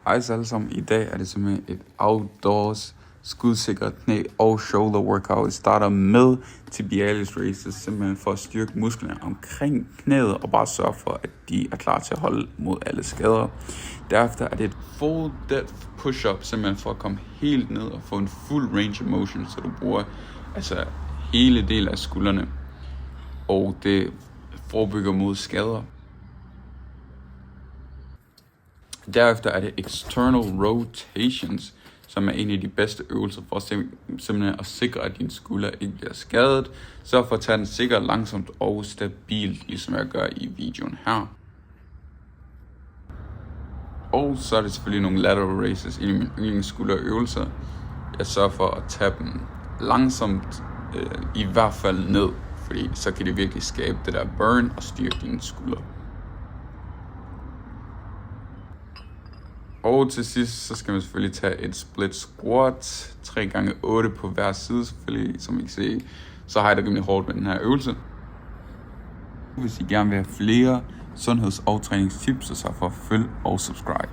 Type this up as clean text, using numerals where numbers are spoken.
Hej så alle sammen. I dag er det simpelthen et outdoors skudsikkert knæ og shoulder workout. Vi starter med tibialis raises, simpelthen for at styrke musklerne omkring knæet og bare sørge for, at de er klar til at holde mod alle skader. Derefter er det et full depth push-up, simpelthen for at komme helt ned og få en full range of motion, så du bruger altså hele delen af skuldrene, og det forebygger mod skader. Derefter er det external rotations, som er en af de bedste øvelser for simpelthen at sikre, at dine skuldre ikke bliver skadet. Så for at tage den sikkert, langsomt og stabilt, ligesom jeg gør i videoen her. Og så er det selvfølgelig nogle lateral raises, en af mine yndlingsskulderøvelser. Jeg sørger for at tage dem langsomt, i hvert fald ned, fordi så kan det virkelig skabe det der burn og styrke dine skuldre. Og til sidst, så skal man selvfølgelig tage et split squat, 3x8 på hver side selvfølgelig, som I kan se. Så har jeg det rimelig hårdt med den her øvelse. Hvis I gerne vil have flere sundheds- og træningstips, så sørg for at følge og subscribe.